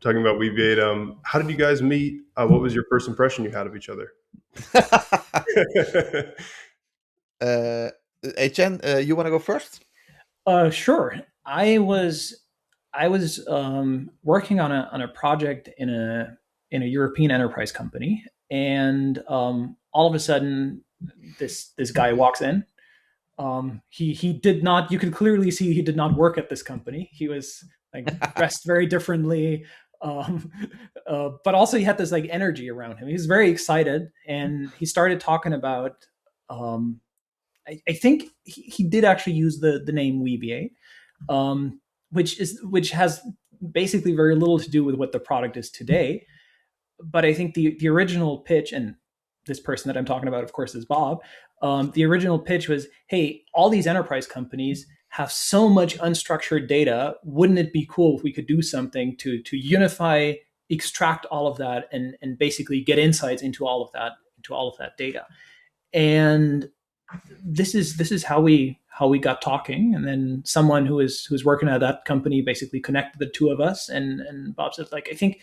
talking about Weaviate. How did you guys meet? What was your first impression you had of each other? uh, Etienne, you want to go first? Sure. I was working on a project in a European enterprise company, and all of a sudden, this guy walks in. He did not. You could clearly see he did not work at this company. He was like dressed very differently, um, but also he had this like energy around him. He was very excited, and he started talking about. I think he did actually use the name Weaviate, which has basically very little to do with what the product is today. But I think the original pitch, and this person that I'm talking about, of course, is Bob. The original pitch was, hey, all these enterprise companies have so much unstructured data. Wouldn't it be cool if we could do something to unify, extract all of that, and basically get insights into all of that data? And this is how we got talking, and then someone who was working at that company basically connected the two of us, and Bob said, like, I think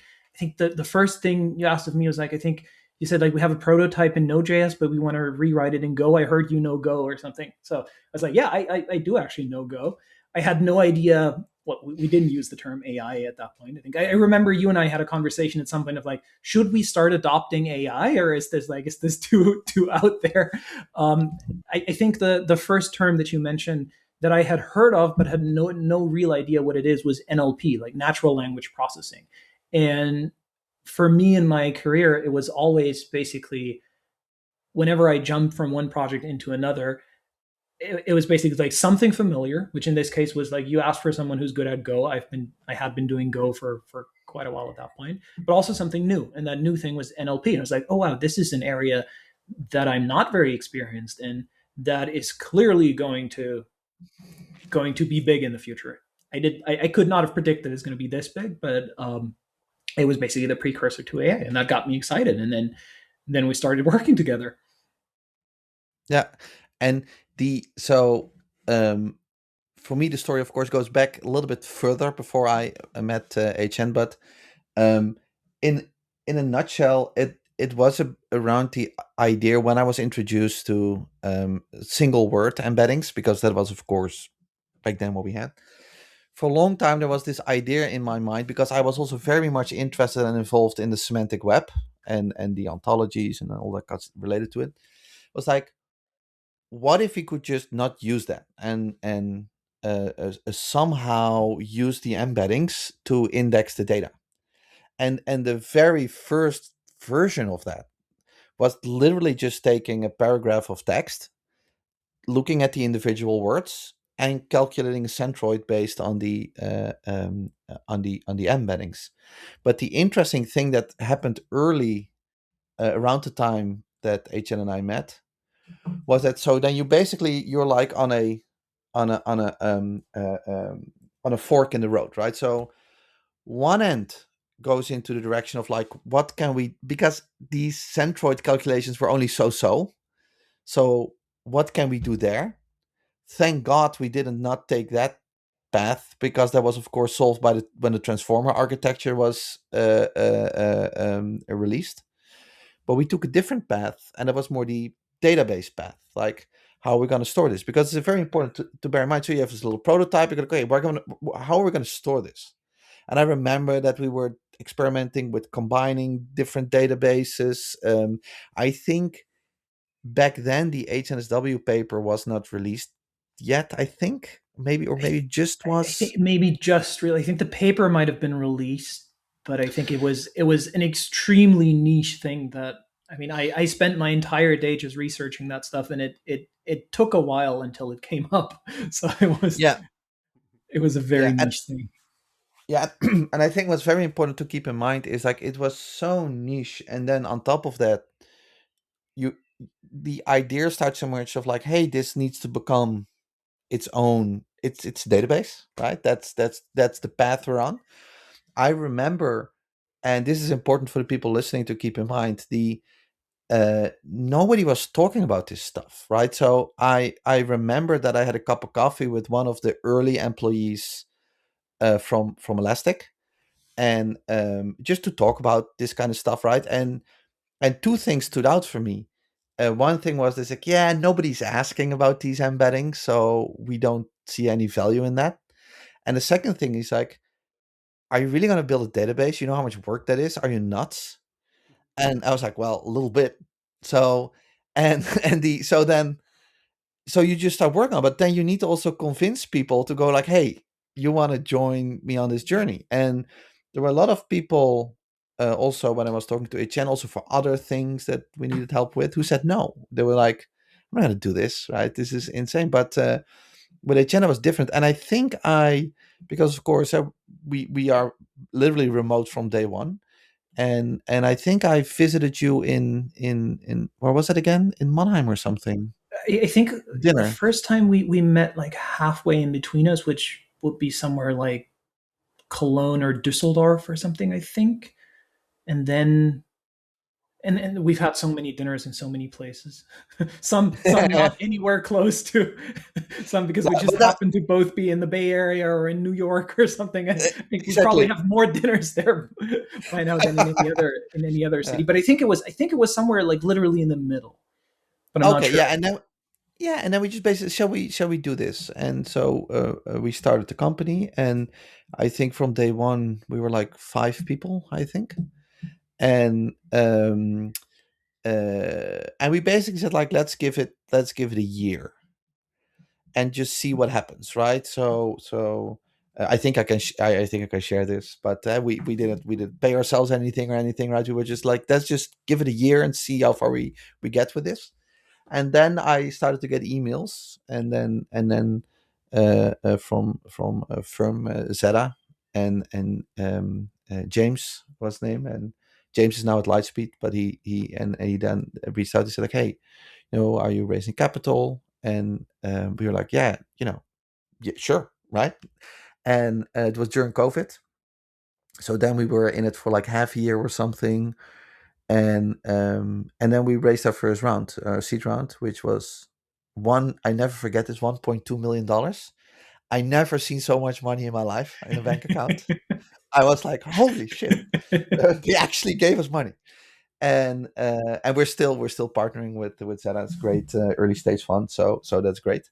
the first thing you asked of me was, like, I think you said, like, we have a prototype in Node.js, but we want to rewrite it in Go. I heard you know Go or something. So I was like, yeah, I do actually know Go. I had no idea what we didn't use the term AI at that point. I think I remember you and I had a conversation at some point of like, should we start adopting AI, or is this too out there? I think the first term that you mentioned that I had heard of but had no real idea what it is was NLP, like natural language processing. And for me in my career, it was always basically whenever I jumped from one project into another, it was basically like something familiar, which in this case was like you asked for someone who's good at Go. I had been doing Go for quite a while at that point, but also something new. And that new thing was NLP. And I was like, oh wow, this is an area that I'm not very experienced in, that is clearly going to be big in the future. I could not have predicted it's going to be this big, but it was basically the precursor to AI, and that got me excited. And then we started working together. Yeah, and the so um, for me the story, of course, goes back a little bit further before I met HN, but um, in in a nutshell, it was around the idea when I was introduced to single word embeddings, because that was, of course, back then what we had. For a long time, there was this idea in my mind, because I was also very much interested and involved in the semantic web and the ontologies and all that related to it. Was like, what if we could just not use that and somehow use the embeddings to index the data? And the very first version of that was literally just taking a paragraph of text, looking at the individual words, and calculating a centroid based on the embeddings. But the interesting thing that happened early, around the time that HN and I met, was that, so then you're like on a on a on a fork in the road, right? So one end goes into the direction of like, what can we, because these centroid calculations were only so what can we do there? Thank God we didn't not take that path, because that was, of course, solved by the when the transformer architecture was released. But we took a different path, and that was more the database path. Like, how are we going to store this? Because it's very important to bear in mind. So you have this little prototype. You're going, okay, how are we going to store this? And I remember that we were experimenting with combining different databases. I think back then the HNSW paper was not released yet. I think maybe, or maybe just I was. think maybe just really. I think the paper might have been released, but I think it was an extremely niche thing that. I mean, I spent my entire day just researching that stuff, and it took a while until it came up. So Yeah, it was a very yeah, and niche thing. yeah, and I think what's very important to keep in mind is like it was so niche, and then on top of that, you the idea starts so much of like, hey, this needs to become its own, its database, right? That's the path we're on. I remember, and this is important for the people listening to keep in mind, the nobody was talking about this stuff, right? So I remember that I had a cup of coffee with one of the early employees from Elastic, and just to talk about this kind of stuff, right? And two things stood out for me. One thing was this, like, yeah, nobody's asking about these embeddings, so we don't see any value in that. And the second thing is like, are you really going to build a database? You know how much work that is? Are you nuts? And I was like, well, a little bit. So, and and the so then so you just start working on it, but then you need to also convince people to go like, hey, you want to join me on this journey. And there were a lot of people, also when I was talking to HN, also for other things that we needed help with, who said no. They were like, I'm not going to do this, right? This is insane. But with HN, it was different. And I think because of course, we are literally remote from day one. And I think I visited you in where was it again? In Mannheim or something. I think the Dinner. first time we met like halfway in between us, which would be somewhere like Cologne or Dusseldorf or something, I think. And then and we've had so many dinners in so many places. Some not anywhere close to some because we just But that, happen to both be in the Bay Area or in New York or something. I think we probably exactly. have more dinners there by now than in any other city. Yeah. But I think it was somewhere like literally in the middle. But I'm not Okay, sure. and then we just basically shall we do this? And so we started the company, and I think from day one we were like 5 people, I think, and and we basically said like let's give it a year and just see what happens, right? I think I think I can share this, but we didn't pay ourselves anything, right? We were just like, let's just give it a year and see how far we get with this. And then I started to get emails, and then from firm Zeta, and James was his name, and James is now at Lightspeed, but he then reached out and said like, hey, are you raising capital? And we were like, yeah, yeah, sure, right? And it was during COVID, so then we were in it for like half a year or something, and then we raised our first round, our seed round, which was one. I never forget this, $1.2 million. I never seen so much money in my life in a bank account. I was like, holy shit! They actually gave us money, and we're still partnering with Zeta. It's great early stage fund, so that's great.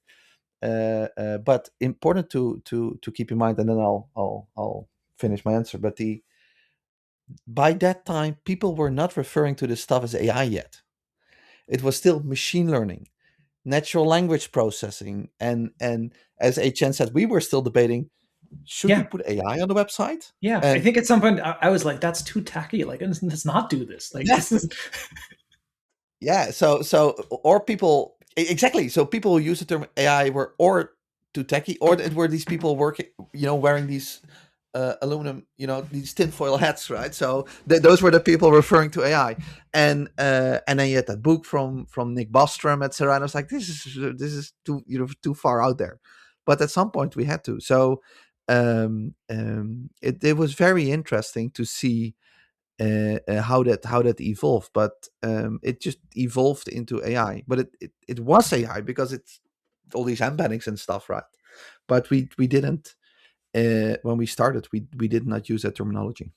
But important to keep in mind, and then I'll finish my answer. But the by that time, people were not referring to this stuff as AI yet. It was still machine learning, natural language processing, and as HN said, we were still debating, should we Yeah, put AI on the website? yeah. I And think at some point I was like, "That's too tacky. Like, let's not do this. Like, yeah, this is." yeah. So or people exactly. So people who use the term AI were or too techy, or it were these people working, wearing these aluminum, these tinfoil hats, right? So those were the people referring to AI, and then you had that book from Nick Bostrom, etc. And I was like, this is too far out there, but at some point we had to. So it was very interesting to see how that evolved, but it just evolved into AI. But it was AI because it's all these embeddings and stuff, right? But we didn't when we started, we did not use that terminology.